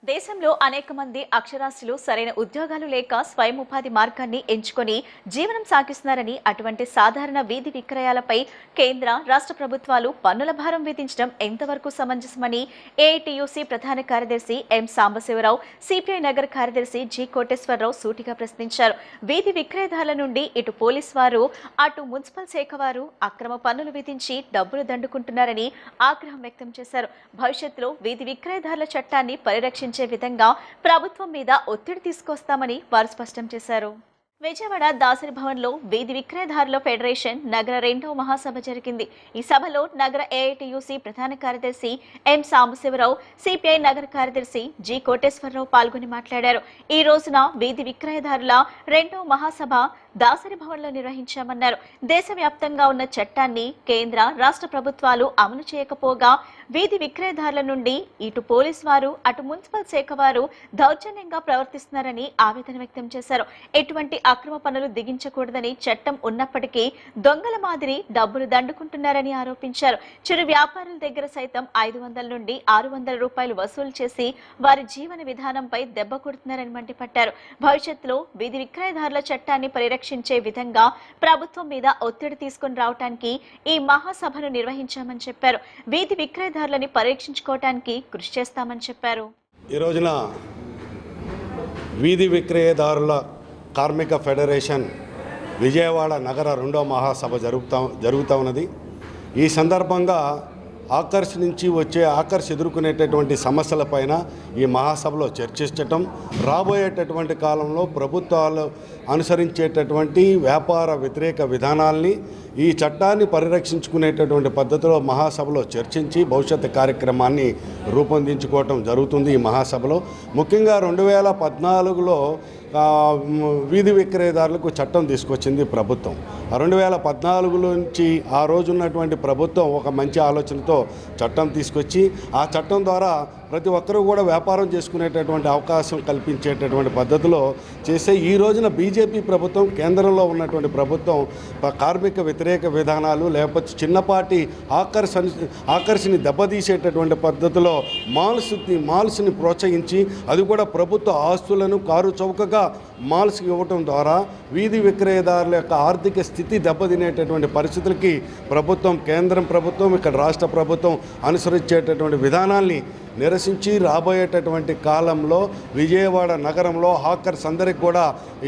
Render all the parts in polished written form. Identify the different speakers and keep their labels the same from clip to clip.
Speaker 1: దేశంలో అనేక మంది అక్షరాస్యులు సరైన ఉద్యోగాలు లేక స్వయం ఉపాధి మార్గాన్ని ఎంచుకొని జీవనం సాగిస్తున్నారని, అటువంటి సాధారణ వీధి విక్రయాలపై కేంద్ర రాష్ట్ర ప్రభుత్వాలు పన్నుల భారం విధించడం ఎంతవరకు సమంజసమని ఏఐటియుసి ప్రధాన కార్యదర్శి ఎం సాంబశివరావు, సిపిఐ నగర కార్యదర్శి జి కోటేశ్వరరావు సూటిగా ప్రశ్నించారు. వీధి విక్రయదారుల నుండి ఇటు పోలీసు వారు, అటు మున్సిపల్ శాఖ వారు అక్రమ పన్నులు విధించి డబ్బులు దండుకుంటున్నారని ఆగ్రహం వ్యక్తం చేశారు. భవిష్యత్తులో వీధి విక్రయదారుల చట్టాన్ని పరిరక్షించే విధంగా ప్రభుత్వం మీద ఒత్తిడి తీసుకొస్తామని వారు స్పష్టం చేశారు. విజయవాడ దాసరి భవన్లో వీధి విక్రయదారుల ఫెడరేషన్ నగర 2వ మహాసభ జరిగింది. ఈ సభలో నగర ఏఐటియుసి ప్రధాన కార్యదర్శి ఎం సాంబశివరావు, సిపిఐ నగర కార్యదర్శి జి కోటేశ్వరరావు పాల్గొని మాట్లాడారు. ఈ రోజున వీధి విక్రయదారుల 2వ మహాసభ దాసరి భవన్లో నిర్వహించామన్నారు. దేశవ్యాప్తంగా ఉన్న చట్టాన్ని కేంద్ర రాష్ట్ర ప్రభుత్వాలు అమలు చేయకపోగా వీధి విక్రయదారుల నుండి ఇటు పోలీసు వారు, అటు మున్సిపల్ శాఖ వారు దౌర్జన్యంగా ప్రవర్తిస్తున్నారని ఆవేదన వ్యక్తం చేశారు. ఎటువంటి అక్రమ పనులు దిగించకూడదని చట్టం ఉన్నప్పటికీ దొంగల మాదిరి డబ్బులు దండుకుంటున్నారని ఆరోపించారు. చిరు వ్యాపారుల దగ్గర సైతం 500 నుండి 600 రూపాయలు వసూలు చేసి వారి జీవన విధానంపై దెబ్బ కొడుతున్నారని మండిపడ్డారు. భవిష్యత్తులో వీధి విక్రయదారుల చట్టాన్ని పరిరక్షించే విధంగా ప్రభుత్వం మీద ఒత్తిడి తీసుకుని రావడానికి ఈ మహాసభను నిర్వహించామని చెప్పారు. వీధి విక్రయదారులని పరీక్షించుకోవడానికి కృషి చేస్తామని చెప్పారు.
Speaker 2: ఈ రోజున వీధి విక్రయదారుల కార్మిక ఫెడరేషన్ విజయవాడ నగర 2వ మహాసభ జరుగుతూ ఉన్నది. ఈ సందర్భంగా ఎదుర్కొనేటటువంటి సమస్యలపైన ఈ మహాసభలో చర్చించటం, రాబోయేటటువంటి కాలంలో ప్రభుత్వాలు అనుసరించేటటువంటి వ్యాపార వ్యతిరేక విధానాల్ని, ఈ చట్టాన్ని పరిరక్షించుకునేటటువంటి పద్ధతిలో మహాసభలో చర్చించి భవిష్యత్తు కార్యక్రమాన్ని రూపొందించుకోవటం జరుగుతుంది. ఈ మహాసభలో ముఖ్యంగా 2014లో వీధి విక్రయదారులకు చట్టం తీసుకొచ్చింది ప్రభుత్వం. 2014 నుంచి ఆ రోజు ఉన్నటువంటి ప్రభుత్వం ఒక మంచి ఆలోచనతో చట్టం తీసుకొచ్చి, ఆ చట్టం ద్వారా ప్రతి ఒక్కరూ కూడా వ్యాపారం చేసుకునేటటువంటి అవకాశం కల్పించేటటువంటి పద్ధతిలో చేసే ఈ రోజున బీజేపీ ప్రభుత్వం, కేంద్రంలో ఉన్నటువంటి ప్రభుత్వం కార్మిక వ్యతిరేక విధానాలు లేకపోతే చిన్నపాటి ఆకర్షణని దెబ్బతీసేటటువంటి పద్ధతిలో మాల్స్ని ప్రోత్సహించి, అది కూడా ప్రభుత్వ ఆస్తులను కారు చౌకగా మాల్స్కి ఇవ్వటం ద్వారా వీధి విక్రయదారుల యొక్క ఆర్థిక స్థితి దెబ్బతినేటటువంటి పరిస్థితులకి కేంద్రం ప్రభుత్వం, ఇక్కడ రాష్ట్ర ప్రభుత్వం అనుసరించేటటువంటి విధానాల్ని నిరసించి రాబోయేటటువంటి కాలంలో విజయవాడ నగరంలో హాకర్స్ అందరికి కూడా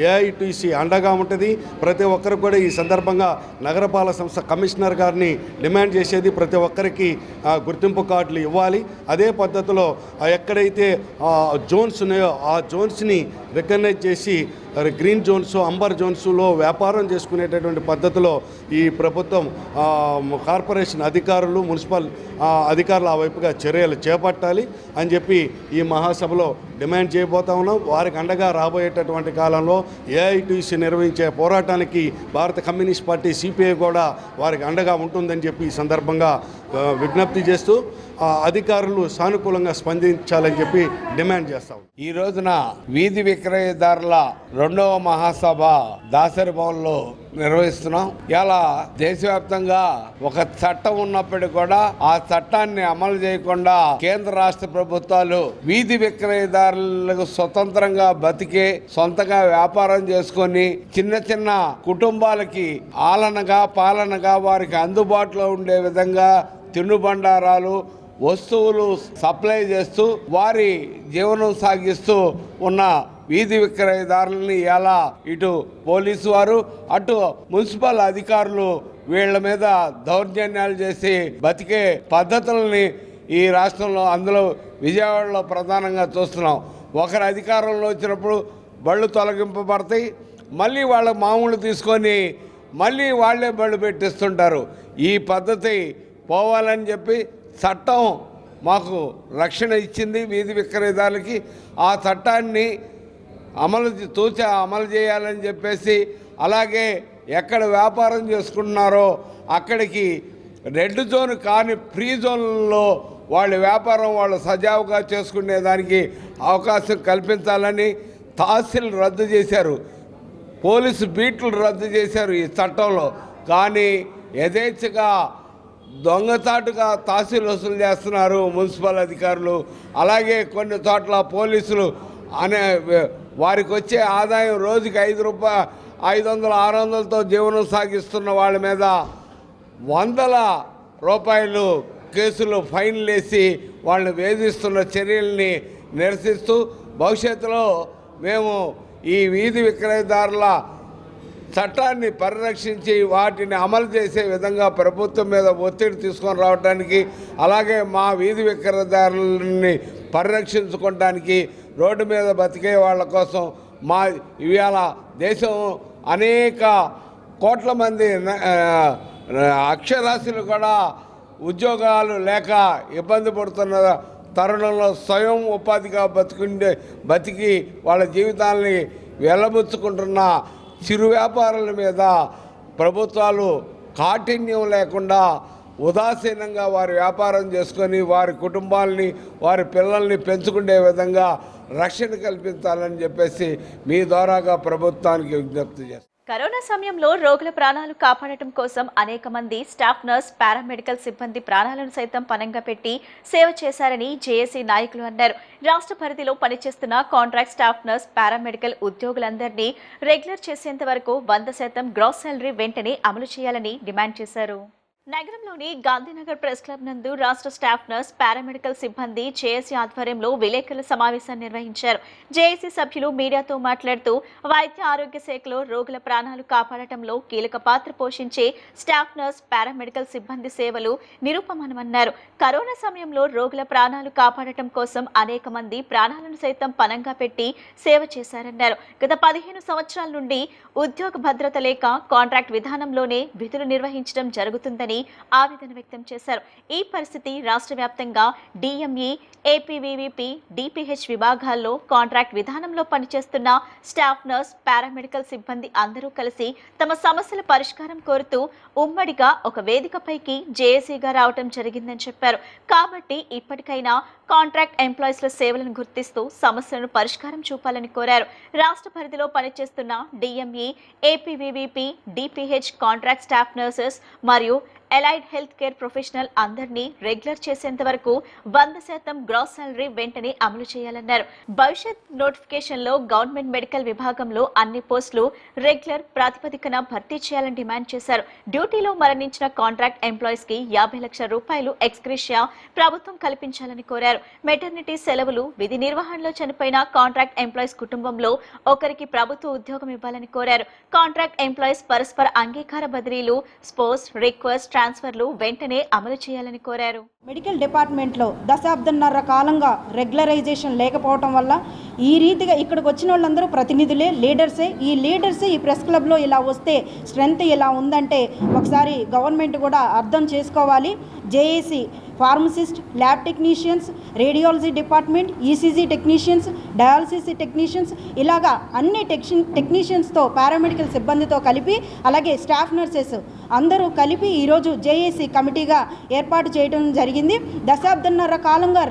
Speaker 2: ఏఐటిసి అండగా ఉంటుంది. ప్రతి ఒక్కరు కూడా ఈ సందర్భంగా నగరపాలక సంస్థ కమిషనర్ గారిని డిమాండ్ చేసేది ప్రతి ఒక్కరికి గుర్తింపు కార్డులు ఇవ్వాలి. అదే పద్ధతిలో ఎక్కడైతే జోన్స్ ఉన్నాయో ఆ జోన్స్ని రికగ్నైజ్ చేసి గ్రీన్ జోన్స్, అంబర్ జోన్స్లో వ్యాపారం చేసుకునేటటువంటి పద్ధతిలో ఈ ప్రభుత్వం కార్పొరేషన్ అధికారులు, మున్సిపల్ అధికారులు ఆ వైపుగా చర్యలు చేపట్టాలి అని చెప్పి ఈ మహాసభలో డిమాండ్ చేయబోతా ఉన్నాం. వారికి అండగా రాబోయేటటువంటి కాలంలో ఏఐటిసి నిర్వహించే పోరాటానికి భారత కమ్యూనిస్ట్ పార్టీ సిపిఐ కూడా వారికి అండగా ఉంటుందని చెప్పి ఈ సందర్భంగా విజ్ఞప్తి చేస్తూ అధికారులు సానుకూలంగా స్పందించాలని చెప్పి డిమాండ్ చేస్తాం.
Speaker 3: ఈ రోజున వీధి విక్రయదారుల 2వ మహాసభ దాసరి భవన్లో నిర్వహిస్తున్నాం. ఇలా దేశవ్యాప్తంగా ఒక చట్టం ఉన్నప్పటికీ కూడా ఆ చట్టాన్ని అమలు చేయకుండా కేంద్ర రాష్ట్ర ప్రభుత్వాలు వీధి విక్రయదారులకు స్వతంత్రంగా బతికే, సొంతగా వ్యాపారం చేసుకొని చిన్న చిన్న కుటుంబాలకి పాలనగా వారికి అందుబాటులో ఉండే విధంగా తినుబండారాలు, వస్తువులు సప్లై చేస్తూ వారి జీవనం సాగిస్తూ ఉన్న వీధి విక్రయదారులని ఎలా ఇటు పోలీసు వారు, అటు మున్సిపల్ అధికారులు వీళ్ళ మీద దౌర్జన్యాలు చేసి బతికే పద్ధతులని ఈ రాష్ట్రంలో, అందులో విజయవాడలో ప్రధానంగా చూస్తున్నాం. ఒకరి అధికారంలో వచ్చినప్పుడు బళ్ళు తొలగింపబడతాయి, మళ్ళీ వాళ్ళ మామూలు తీసుకొని మళ్ళీ వాళ్ళే బళ్ళు పెట్టిస్తుంటారు. ఈ పద్ధతి పోవాలని చెప్పి చట్టం మాకు రక్షణ ఇచ్చింది వీధి విక్రయదారులకి. ఆ చట్టాన్ని అమలు చేయాలని చెప్పేసి, అలాగే ఎక్కడ వ్యాపారం చేసుకుంటున్నారో అక్కడికి రెడ్ జోన్ కానీ ఫ్రీ జోన్లో వాళ్ళ వ్యాపారం వాళ్ళు సజావుగా చేసుకునేదానికి అవకాశం కల్పించాలని తహసీల్ రద్దు చేశారు, పోలీసు బీట్లు రద్దు చేశారు ఈ చట్టంలో. కానీ యథేచ్ఛగా దొంగచాటుగా తహసీల్ వసూలు చేస్తున్నారు మున్సిపల్ అధికారులు. అలాగే కొన్ని చోట్ల పోలీసులు వారికి వచ్చే ఆదాయం రోజుకి 500, 600తో జీవనం సాగిస్తున్న వాళ్ళ మీద వందల రూపాయలు కేసులు ఫైన్లు వేసి వాళ్ళని వేధిస్తున్న చర్యల్ని నిరసిస్తూ భవిష్యత్తులో మేము ఈ వీధి విక్రయదారుల చట్టాన్ని పరిరక్షించి వాటిని అమలు చేసే విధంగా ప్రభుత్వం మీద ఒత్తిడి తీసుకొని రావడానికి, అలాగే మా వీధి విక్రయదారులని పరిరక్షించుకోవడానికి, రోడ్డు మీద బతికే వాళ్ళ కోసం ఇవాళ దేశం అనేక కోట్ల మంది అక్షరాస్యులు కూడా ఉద్యోగాలు లేక ఇబ్బంది పడుతున్న తరుణంలో స్వయం ఉపాధిగా బతికి వాళ్ళ జీవితాలని వెళ్ళబుచ్చుకుంటున్న చిరు వ్యాపారుల మీద ప్రభుత్వాలు కాఠిన్యం లేకుండా ఉదాసీనంగా వారి వ్యాపారం చేసుకొని వారి కుటుంబాలని వారి పిల్లల్ని పెంచుకునే విధంగా రక్షణ కల్పించాలని చెప్పేసి మీ ద్వారాగా ప్రభుత్వానికి విజ్ఞప్తి చేస్తాను.
Speaker 1: కరోనా సమయంలో రోగుల ప్రాణాలు కాపాడటం కోసం అనేక మంది స్టాఫ్ నర్స్, పారామెడికల్ సిబ్బంది ప్రాణాలను సైతం పణంగా పెట్టి సేవ చేశారని జేఏసీ నాయకులు అన్నారు. రాష్ట్ర పరిధిలో పనిచేస్తున్న కాంట్రాక్ట్ స్టాఫ్ నర్స్, పారామెడికల్ ఉద్యోగులందరినీ రెగ్యులర్ చేసేంత వరకు 100% గ్రాస్ శాలరీ వెంటనే అమలు చేయాలని డిమాండ్ చేశారు. నగరంలోని గాంధీనగర్ ప్రెస్ క్లబ్ నందు రాష్ట్ర స్టాఫ్ నర్స్, పారామెడికల్ సిబ్బంది జేఏసీ ఆధ్వర్యంలో విలేకరుల సమావేశాన్ని నిర్వహించారు. జేఏసీ సభ్యులు మీడియాతో మాట్లాడుతూ వైద్య ఆరోగ్య శాఖలో రోగుల ప్రాణాలు కాపాడటంలో కీలక పాత్ర పోషించే స్టాఫ్ నర్స్, పారామెడికల్ సిబ్బంది సేవలు నిరూపమానమన్నారు. కరోనా సమయంలో రోగుల ప్రాణాలు కాపాడటం కోసం అనేక మంది ప్రాణాలను సైతం పణంగా పెట్టి సేవ చేశారన్నారు. గత 15 సంవత్సరాల నుండి ఉద్యోగ భద్రత లేక కాంట్రాక్ట్ విధానంలోనే విధులు నిర్వహించడం జరుగుతుందని ఆవేదన వ్యక్తం చేశారు. ఈ పరిస్థితి రాష్ట్ర వ్యాప్తంగా డిఎంఈ, ఏపీవీవీపీ, డిపిహెచ్ విభాగాల్లో కాంట్రాక్ట్ విధానంలో పనిచేస్తున్న స్టాఫ్ నర్స్, పారామెడికల్ సిబ్బంది అందరూ కలిసి తమ సమస్యల పరిష్కారం కోరుతూ ఉమ్మడిగా ఒక వేదికపైకి జేఏసీగా రావడం జరిగిందని చెప్పారు. కాబట్టి ఇప్పటికైనా కాంట్రాక్ట్ ఎంప్లాయీస్ల సేవలను గుర్తిస్తూ సమస్యలను పరిష్కారం చూపాలని కోరారు. రాష్ట్ర పరిధిలో పనిచేస్తున్న DME, APVVP, DPH contract staff nurses మరియు ఎలైడ్ హెల్త్ కేర్ ప్రొఫెషనల్ అందరినీ రెగ్యులర్ చేసేంత వరకు 100% గ్రాస్ శాలరీ వెంటనే అమలు చేయాలన్నారు. భవిష్యత్ నోటిఫికేషన్లో గవర్నమెంట్ మెడికల్ విభాగంలో అన్ని పోస్టులు రెగ్యులర్ ప్రాతిపదికన భర్తీ చేయాలని డిమాండ్ చేశారు. డ్యూటీలో మరణించిన కాంట్రాక్ట్ ఎంప్లాయీస్ కి 50 లక్షల రూపాయలు ఎక్స్గ్రేషియా ప్రభుత్వం కల్పించాలని కోరారు. మెటర్నిటీ సెలవులు, విధి నిర్వహణలో చనిపోయిన కాంట్రాక్ట్ ఎంప్లాయీస్ కుటుంబంలో ఒకరికి ప్రభుత్వ ఉద్యోగం ఇవ్వాలని కోరారు. కాంట్రాక్ట్ ఎంప్లాయీస్ పరస్పర అంగీకార బదిలీలు, స్పోర్ట్స్, రిక్వెస్ట్ ట్రాన్స్ఫర్లు వెంటనే అమలు చేయాలని కోరారు.
Speaker 4: మెడికల్ డిపార్ట్మెంట్లో దశాబ్దన్నర కాలంగా రెగ్యులరైజేషన్ లేకపోవటం వల్ల ఈ రీతిగా ఇక్కడికి వచ్చిన వాళ్ళందరూ ప్రతినిధులే, లీడర్సే. ఈ లీడర్సే ఈ ప్రెస్ క్లబ్లో ఇలా వస్తే స్ట్రెంత్ ఇలా ఉందంటే ఒకసారి గవర్నమెంట్ కూడా అర్థం చేసుకోవాలి. JAC pharmacist, lab technicians, radiology department, ECG technicians, dialysis technicians, ఇలాగా అన్ని టెక్నీషియన్స్తో, పారామెడికల్ సిబ్బందితో కలిపి, అలాగే స్టాఫ్ నర్సెస్ అందరూ కలిపి ఈరోజు జేఏసీ కమిటీగా ఏర్పాటు చేయడం జరిగింది. దశాబ్దన్నర కాలంగా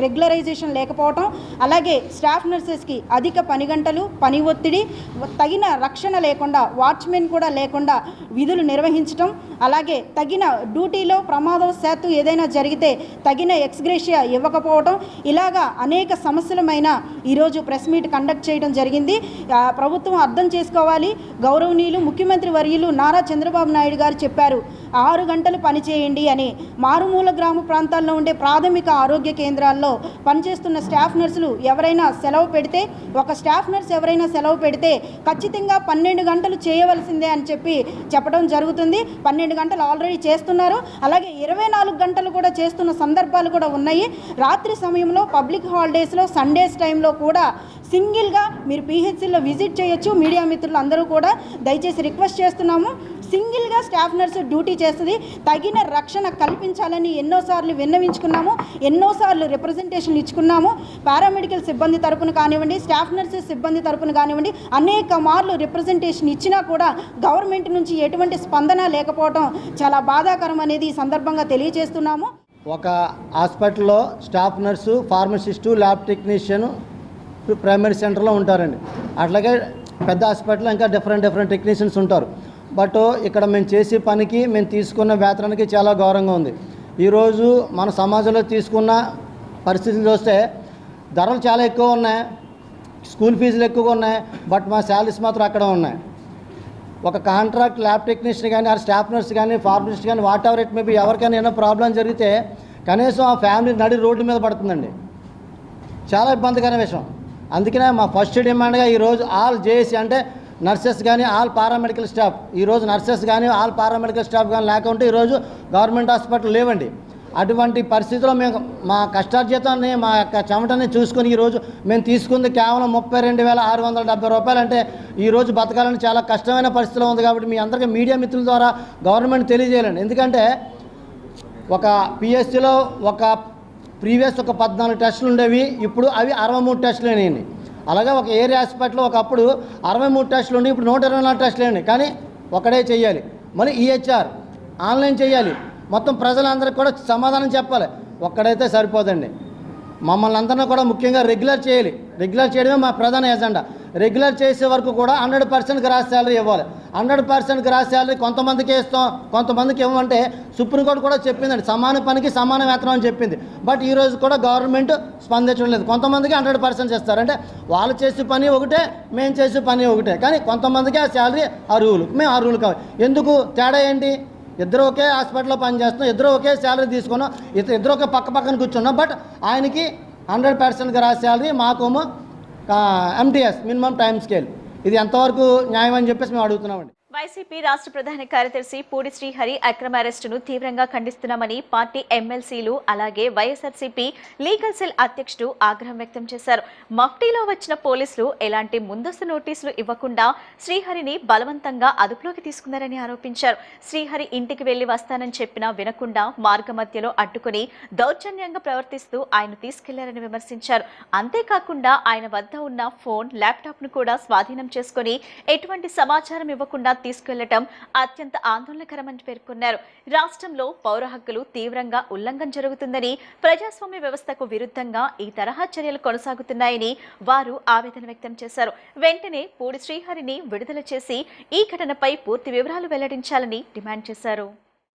Speaker 4: రెగ్యులరైజేషన్ లేకపోవటం, అలాగే స్టాఫ్ నర్సెస్కి అధిక పని గంటలు, పని ఒత్తిడి, తగిన రక్షణ లేకుండా, వాచ్మెన్ కూడా లేకుండా విధులు నిర్వహించడం, అలాగే తగిన డ్యూటీలో ప్రమాదవశాత్తు ఏదైనా జరిగితే తగిన ఎక్స్గ్రేషియా ఇవ్వకపోవడం, ఇలాగా అనేక సమస్యలమైన ఈరోజు ప్రెస్ మీట్ కండక్ట్ చేయడం జరిగింది. ప్రభుత్వం అర్థం చేసుకోవాలి. గౌరవనీయులు ముఖ్యమంత్రి వర్యులు నారా చంద్రబాబు నాయుడు గారు చెప్పారు 6 గంటలు పనిచేయండి అని. మారుమూల గ్రామ ప్రాంతాల్లో ఉండే ప్రాథమిక ఆరోగ్య కేంద్రాల్లో పనిచేస్తున్న స్టాఫ్ నర్సులు ఎవరైనా సెలవు పెడితే, ఒక స్టాఫ్ నర్స్ ఎవరైనా సెలవు పెడితే ఖచ్చితంగా 12 గంటలు చేయవలసిందే అని చెప్పడం జరుగుతుంది. 12 గంటలు ఆల్రెడీ చేస్తున్నారు. అలాగే 24 గంటలు కూడా చేస్తున్న సందర్భాలు కూడా ఉన్నాయి. రాత్రి సమయంలో, పబ్లిక్ హాలిడేస్లో, సండేస్ టైంలో కూడా సింగిల్గా మీరు పిహెచ్సిలో విజిట్ చేయొచ్చు. మీడియా మిత్రులు అందరూ కూడా దయచేసి రిక్వెస్ట్ చేస్తున్నాము, సింగిల్గా స్టాఫ్ నర్సు డ్యూటీ చేస్తుంది. తగిన రక్షణ కల్పించాలని ఎన్నోసార్లు విన్నవించుకున్నాము, ఎన్నోసార్లు రిప్రజెంటేషన్ ఇచ్చుకున్నాము. పారామెడికల్ సిబ్బంది తరపున కానివ్వండి, స్టాఫ్ నర్సెస్ సిబ్బంది తరపున కానివ్వండి, అనేక మార్లు రిప్రజెంటేషన్ ఇచ్చినా కూడా గవర్నమెంట్ నుంచి ఎటువంటి స్పందన లేకపోవడం చాలా బాధాకరం అనేది ఈ సందర్భంగా తెలియజేస్తున్నాము.
Speaker 5: ఒక హాస్పిటల్లో staff nurse, pharmacist, lab technician primary సెంటర్లో ఉంటారండి. అట్లాగే పెద్ద హాస్పిటల్లో ఇంకా డిఫరెంట్ టెక్నీషియన్స్ ఉంటారు. బట్ ఇక్కడ మేము చేసే పనికి మేము తీసుకున్న వేతనానికి చాలా గౌరవంగా ఉంది. ఈరోజు మన సమాజంలో తీసుకున్న పరిస్థితులు చూస్తే ధరలు చాలా ఎక్కువ ఉన్నాయి, స్కూల్ ఫీజులు ఎక్కువగా ఉన్నాయి, బట్ మా శాలరీస్ మాత్రం అక్కడ ఉన్నాయి. ఒక కాంట్రాక్ట్ ల్యాబ్ టెక్నీషియన్ కానీ ఆ స్టాఫ్ నర్స్ కానీ ఫార్మసిస్ట్ కానీ వాట్ ఎవర్ ఇట్ మేబీ ఎవరికైనా ఏమైనా ప్రాబ్లం జరిగితే కనీసం ఆ ఫ్యామిలీ నడి రోడ్డు మీద పడుతుందండి. చాలా ఇబ్బందికరమైన విషయం. అందుకనే మా ఫస్ట్ డిమాండ్గా ఈరోజు ఆల్ జేఏసీ అంటే నర్సెస్ కానీ ఆల్ పారామెడికల్ స్టాఫ్, ఈరోజు నర్సెస్ కానీ ఆల్ పారామెడికల్ స్టాఫ్ కానీ లేకుంటే ఈరోజు గవర్నమెంట్ హాస్పిటల్ లేవండి. అటువంటి పరిస్థితుల్లో మేము మా కష్టార్జితాన్ని మా యొక్క చెమటని చూసుకొని ఈరోజు మేము తీసుకుంది కేవలం 32,670 రూపాయలు. అంటే ఈరోజు బతకాలని చాలా కష్టమైన పరిస్థితిలో ఉంది. కాబట్టి మీ అందరికీ మీడియా మిత్రుల ద్వారా గవర్నమెంట్ తెలియజేయాలండి. ఎందుకంటే ఒక పిఎస్సిలో ఒక ప్రీవియస్ ఒక 14 టెస్టులు ఉండేవి, ఇప్పుడు అవి 63 టెస్టులు అయినాయండి. అలాగే ఒక ఏరియా హాస్పిటల్లో ఒకప్పుడు 63 టెస్టులు ఉండి ఇప్పుడు 124 టెస్టులు అయినాయి. కానీ ఒకటే చేయాలి, మళ్ళీ ఈహెచ్ఆర్ ఆన్లైన్ చేయాలి, మొత్తం ప్రజలందరికీ కూడా సమాధానం చెప్పాలి. ఒక్కడైతే సరిపోదండి. మమ్మల్ని అందరినీ కూడా ముఖ్యంగా రెగ్యులర్ చేయాలి. రెగ్యులర్ చేయడమే మా ప్రధాన ఎజెండా. రెగ్యులర్ చేసే వరకు కూడా 100% గ్రాస్ శాలరీ ఇవ్వాలి. 100% గ్రాస్ శాలరీ కొంతమందికి ఇస్తాం, కొంతమందికి ఇవ్వమంటే సుప్రీంకోర్టు కూడా చెప్పిందండి, సమాన పనికి సమాన వేతనం అని చెప్పింది. బట్ ఈరోజు కూడా గవర్నమెంట్ స్పందించడం లేదు. కొంతమందికి 100% ఇస్తారు. అంటే వాళ్ళు చేసే పని ఒకటే, మేము చేసే పని ఒకటే, కానీ కొంతమందికి ఆ శాలరీ అర్హులు, మేము అర్హులు కావాలి. ఎందుకు తేడా ఏంటి? ఇద్దరు ఒకే హాస్పిటల్లో పనిచేస్తున్నాం, ఇద్దరు ఒకే శాలరీ తీసుకున్నాం, ఇద్దరు ఒకే పక్కన కూర్చున్నాం. బట్ ఆయనకి 100% గ్రాస్ శాలరీ, మాకేమో MTS మినిమం టైం స్కేల్. ఇది ఎంతవరకు న్యాయం అని చెప్పేసి మేము అడుగుతున్నామండి.
Speaker 1: వైసీపీ రాష్ట్ర ప్రధాన కార్యదర్శి పూడి శ్రీహరి అక్రమ అరెస్టును తీవ్రంగా ఖండిస్తున్నామని పార్టీ ఎమ్మెల్సీలు అలాగే వైఎస్ఆర్సీపీ లీగల్ సెల్ అధ్యక్షుడు ఆగ్రహం వ్యక్తం చేశారు. మఫ్టీలో వచ్చిన పోలీసులు ఎలాంటి ముందస్తు నోటీసులు ఇవ్వకుండా శ్రీహరిని బలవంతంగా అదుపులోకి తీసుకున్నారని ఆరోపించారు. శ్రీహరి ఇంటికి వెళ్లి వస్తానని చెప్పినా వినకుండా మార్గమధ్యలో అడ్డుకుని దౌర్జన్యంగా ప్రవర్తిస్తూ ఆయన తీసుకెళ్లారని విమర్శించారు. అంతేకాకుండా ఆయన వద్ద ఉన్న ఫోన్, ల్యాప్టాప్ను కూడా స్వాధీనం చేసుకుని ఎటువంటి సమాచారం ఇవ్వకుండా తీసుకెళ్లటం అత్యంత ఆందోళనకరమని పేర్కొన్నారు. రాష్ట్రంలో పౌర హక్కులు తీవ్రంగా ఉల్లంఘన జరుగుతుందని, ప్రజాస్వామ్య వ్యవస్థకు విరుద్ధంగా ఈ తరహా చర్యలు కొనసాగుతున్నాయని వారు ఆవేదన వ్యక్తం చేశారు. వెంటనే పూడి శ్రీహరిని విడుదల చేసి ఈ ఘటనపై పూర్తి వివరాలు వెల్లడించాలని డిమాండ్ చేశారు.